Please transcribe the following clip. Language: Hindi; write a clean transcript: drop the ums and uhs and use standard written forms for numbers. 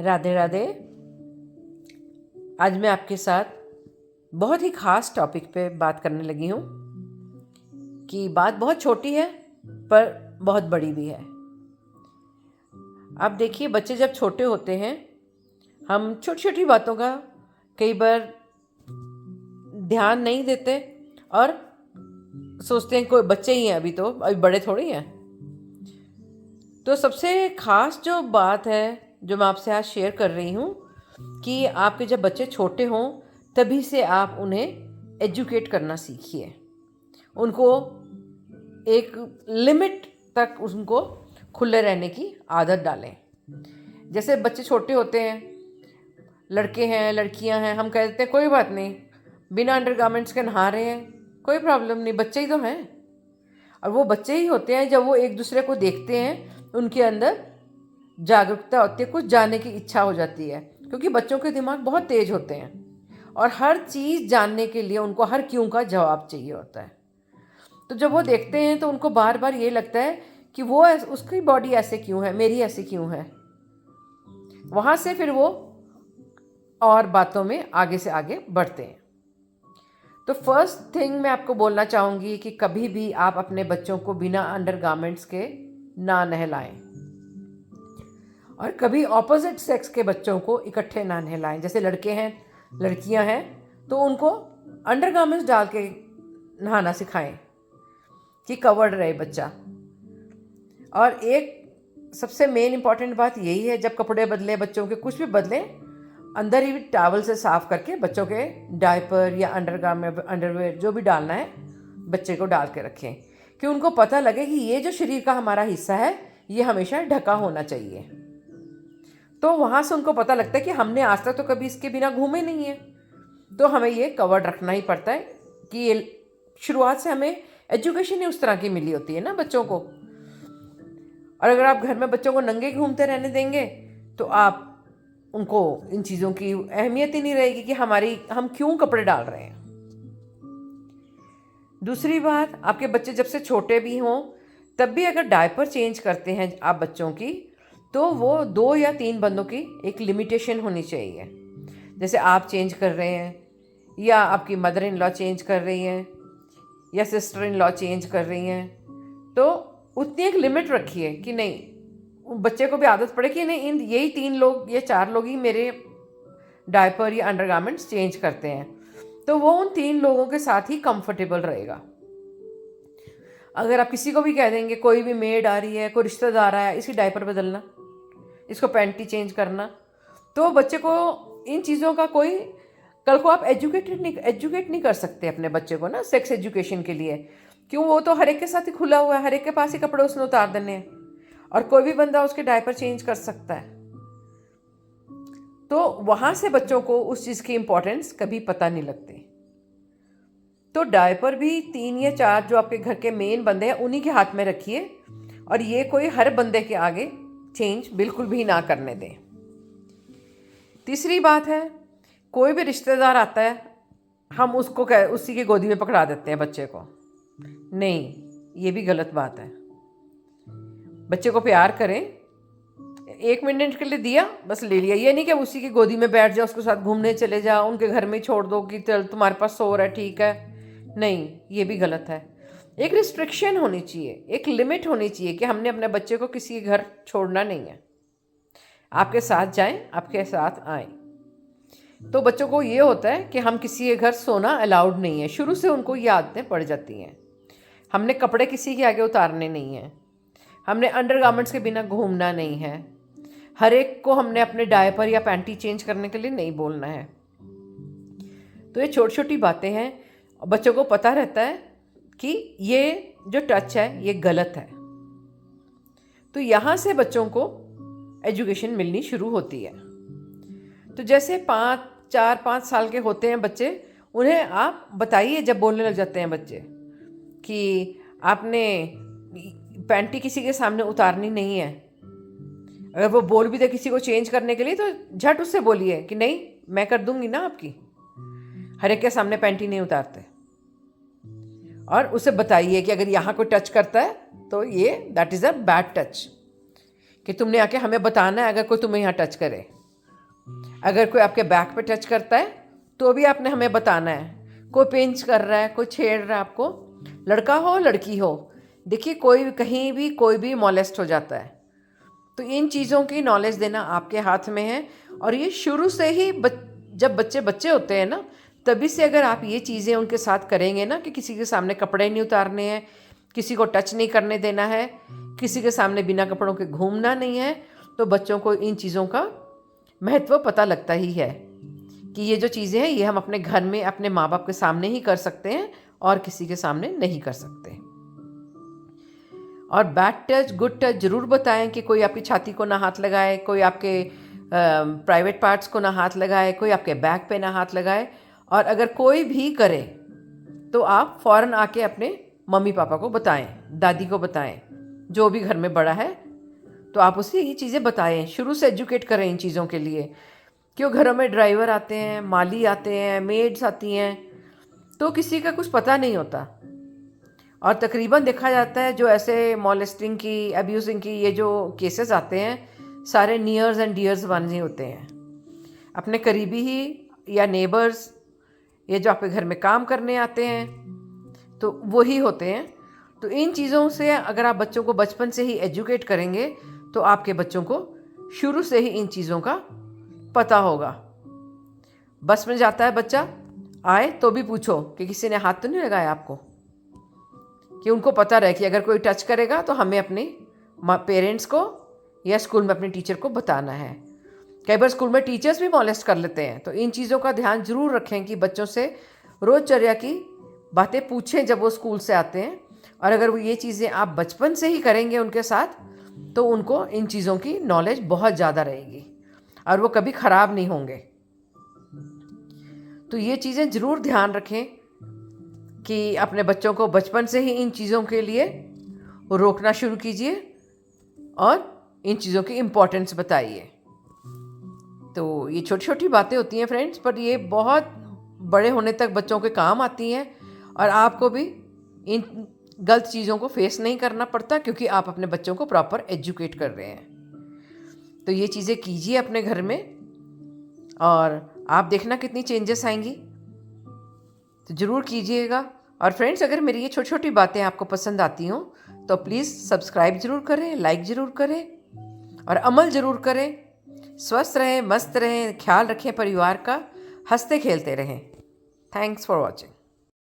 राधे राधे। आज मैं आपके साथ बहुत ही ख़ास टॉपिक पे बात करने लगी हूँ कि बात बहुत छोटी है पर बहुत बड़ी भी है। आप देखिए, बच्चे जब छोटे होते हैं हम छोटी छोटी बातों का कई बार ध्यान नहीं देते और सोचते हैं कोई बच्चे ही हैं, अभी बड़े थोड़ी हैं। तो सबसे ख़ास जो बात है जो मैं आपसे आज शेयर कर रही हूँ कि आपके जब बच्चे छोटे हों तभी से आप उन्हें एजुकेट करना सीखिए। उनको एक लिमिट तक उनको खुले रहने की आदत डालें। जैसे बच्चे छोटे होते हैं, लड़के हैं लड़कियां हैं, हम कह देते हैं कोई बात नहीं, बिना अंडरगारमेंट्स के नहा रहे हैं, कोई प्रॉब्लम नहीं, बच्चे ही तो हैं। और वो बच्चे ही होते हैं जब वो एक दूसरे को देखते हैं, उनके अंदर जागरूकता होती है, कुछ जानने की इच्छा हो जाती है, क्योंकि बच्चों के दिमाग बहुत तेज होते हैं और हर चीज़ जानने के लिए उनको हर क्यों का जवाब चाहिए होता है। तो जब वो देखते हैं तो उनको बार बार ये लगता है कि वो उसकी बॉडी ऐसे क्यों है, मेरी ऐसी क्यों है। वहाँ से फिर वो और बातों में आगे से आगे बढ़ते हैं। तो फर्स्ट थिंग मैं आपको बोलना चाहूँगी कि कभी भी आप अपने बच्चों को बिना अंडरगारमेंट्स के ना नहलाएं और कभी ऑपोजिट सेक्स के बच्चों को इकट्ठे ना नहलाएं। जैसे लड़के हैं लड़कियां हैं तो उनको अंडरगारमेंट्स डाल के नहाना सिखाएं कि कवर्ड रहे बच्चा। और एक सबसे मेन इंपॉर्टेंट बात यही है, जब कपड़े बदले बच्चों के, कुछ भी बदले, अंदर ही टॉवल से साफ करके बच्चों के डायपर या अंडरवेयर जो भी डालना है बच्चे को डाल के रखें, कि उनको पता लगे कि ये जो शरीर का हमारा हिस्सा है ये हमेशा ढका होना चाहिए। तो वहाँ से उनको पता लगता है कि हमने आज तक तो कभी इसके बिना घूमे नहीं है, तो हमें ये कवर्ड रखना ही पड़ता है। कि ये शुरुआत से हमें एजुकेशन ही उस तरह की मिली होती है ना बच्चों को। और अगर आप घर में बच्चों को नंगे घूमते रहने देंगे तो आप उनको इन चीज़ों की अहमियत ही नहीं रहेगी कि हम क्यों कपड़े डाल रहे हैं। दूसरी बात, आपके बच्चे जब से छोटे भी हों तब भी अगर डायपर चेंज करते हैं आप बच्चों की, तो वो 2 या 3 बंदों की एक लिमिटेशन होनी चाहिए। जैसे आप चेंज कर रहे हैं या आपकी मदर इन लॉ चेंज कर रही हैं या सिस्टर इन लॉ चेंज कर रही हैं, तो उतनी एक लिमिट रखिए कि नहीं, बच्चे को भी आदत पड़े कि नहीं, यही 3 लोग या 4 लोग ही मेरे डायपर या अंडरगारमेंट्स चेंज करते हैं, तो वो उन 3 लोगों के साथ ही कंफर्टेबल रहेगा। अगर आप किसी को भी कह देंगे, कोई भी मेड आ रही है, कोई रिश्तेदार आया, इसकी डायपर बदलना, इसको पैंटी चेंज करना, तो बच्चे को इन चीज़ों का कोई, कल को आप एजुकेट नहीं कर सकते अपने बच्चे को ना सेक्स एजुकेशन के लिए। क्यों, वो तो हर एक के साथ ही खुला हुआ है, हर एक के पास ही कपड़े उसने उतार देने हैं और कोई भी बंदा उसके डायपर चेंज कर सकता है। तो वहाँ से बच्चों को उस चीज़ की इम्पोर्टेंस कभी पता नहीं लगती। तो डायपर भी 3 या 4 जो आपके घर के मेन बंदे हैं उन्हीं के हाथ में रखिए और ये कोई हर बंदे के आगे चेंज बिल्कुल भी ना करने दें। तीसरी बात है, कोई भी रिश्तेदार आता है हम उसको उसी की गोदी में पकड़ा देते हैं बच्चे को। नहीं, ये भी गलत बात है। बच्चे को प्यार करें, 1 मिनट के लिए दिया बस ले लिया, ये नहीं कि उसी की गोदी में बैठ जाओ, उसके साथ घूमने चले जाओ, उनके घर में छोड़ दो कि चल तुम्हारे पास सो रहा है, ठीक है। नहीं, ये भी गलत है। एक रिस्ट्रिक्शन होनी चाहिए, एक लिमिट होनी चाहिए कि हमने अपने बच्चे को किसी के घर छोड़ना नहीं है। आपके साथ जाएं, आपके साथ आएं। तो बच्चों को ये होता है कि हम किसी के घर सोना अलाउड नहीं है, शुरू से उनको ये आदतें पड़ जाती हैं। हमने कपड़े किसी के आगे उतारने नहीं हैं, हमने अंडरगारमेंट्स के बिना घूमना नहीं है, हर एक को हमने अपने डायपर या पैंटी चेंज करने के लिए नहीं बोलना है। तो ये छोटी छोटी बातें हैं, बच्चों को पता रहता है कि ये जो टच है ये गलत है। तो यहाँ से बच्चों को एजुकेशन मिलनी शुरू होती है। तो जैसे 4-5 साल के होते हैं बच्चे, उन्हें आप बताइए, जब बोलने लग जाते हैं बच्चे कि आपने पैंटी किसी के सामने उतारनी नहीं है, अगर वो बोल भी दे किसी को चेंज करने के लिए तो झट उससे बोलिए कि नहीं, मैं कर दूंगी ना आपकी, हर एक के सामने पैंटी नहीं उतारते। और उसे बताइए कि अगर यहाँ कोई टच करता है तो ये that is a bad touch, कि तुमने आके हमें बताना है अगर कोई तुम्हें यहाँ टच करे। अगर कोई आपके बैक पे टच करता है तो भी आपने हमें बताना है। कोई पिंच कर रहा है, कोई छेड़ रहा है आपको, लड़का हो लड़की हो, देखिए कोई कहीं भी कोई भी मॉलेस्ट हो जाता है। तो इन चीज़ों की नॉलेज देना आपके हाथ में है। और ये शुरू से ही जब बच्चे बच्चे होते हैं ना, तभी से अगर आप ये चीज़ें उनके साथ करेंगे ना कि किसी के सामने कपड़े नहीं उतारने हैं, किसी को टच नहीं करने देना है, किसी के सामने बिना कपड़ों के घूमना नहीं है, तो बच्चों को इन चीज़ों का महत्व पता लगता ही है कि ये जो चीज़ें हैं ये हम अपने घर में अपने माँ बाप के सामने ही कर सकते हैं और किसी के सामने नहीं कर सकते। और बैड टच गुड टच ज़रूर बताएं कि कोई आपकी छाती को ना हाथ लगाए, कोई आपके प्राइवेट पार्ट्स को ना हाथ लगाए, कोई आपके बैक पे ना हाथ लगाए। और अगर कोई भी करे तो आप फ़ौरन आके अपने मम्मी पापा को बताएं, दादी को बताएं, जो भी घर में बड़ा है तो आप उसे ये चीज़ें बताएं, शुरू से एजुकेट करें इन चीज़ों के लिए। क्यों घरों में ड्राइवर आते हैं, माली आते हैं, मेड्स आती हैं, तो किसी का कुछ पता नहीं होता। और तकरीबन देखा जाता है जो ऐसे मॉलेस्टिंग की, अब्यूजिंग की ये जो केसेस आते हैं, सारे नियर्स एंड डियर्स वन ही होते हैं, अपने करीबी ही या नेबर्स, ये जो आपके घर में काम करने आते हैं तो वही होते हैं। तो इन चीज़ों से अगर आप बच्चों को बचपन से ही एजुकेट करेंगे तो आपके बच्चों को शुरू से ही इन चीज़ों का पता होगा। बस में जाता है बच्चा, आए तो भी पूछो कि किसी ने हाथ तो नहीं लगाया आपको, कि उनको पता रहे कि अगर कोई टच करेगा तो हमें अपने पेरेंट्स को या स्कूल में अपने टीचर को बताना है। कई बार स्कूल में टीचर्स भी मॉलेस्ट कर लेते हैं, तो इन चीज़ों का ध्यान ज़रूर रखें कि बच्चों से रोज़चर्या की बातें पूछें जब वो स्कूल से आते हैं। और अगर वो ये चीज़ें आप बचपन से ही करेंगे उनके साथ तो उनको इन चीज़ों की नॉलेज बहुत ज़्यादा रहेगी और वो कभी ख़राब नहीं होंगे। तो ये चीज़ें ज़रूर ध्यान रखें कि अपने बच्चों को बचपन से ही इन चीज़ों के लिए रोकना शुरू कीजिए और इन चीज़ों की इम्पोर्टेंस बताइए। तो ये छोटी छोटी बातें होती हैं फ्रेंड्स, पर ये बहुत बड़े होने तक बच्चों के काम आती हैं और आपको भी इन गलत चीज़ों को फेस नहीं करना पड़ता क्योंकि आप अपने बच्चों को प्रॉपर एजुकेट कर रहे हैं। तो ये चीज़ें कीजिए अपने घर में और आप देखना कितनी चेंजेस आएंगी। तो ज़रूर कीजिएगा। और फ्रेंड्स, अगर मेरी ये छोटी छोटी बातें आपको पसंद आती हों तो प्लीज़ सब्सक्राइब ज़रूर करें, लाइक ज़रूर करें और अमल ज़रूर करें। स्वस्थ रहें, मस्त रहें, ख्याल रखें परिवार का, हंसते खेलते रहें। Thanks for watching.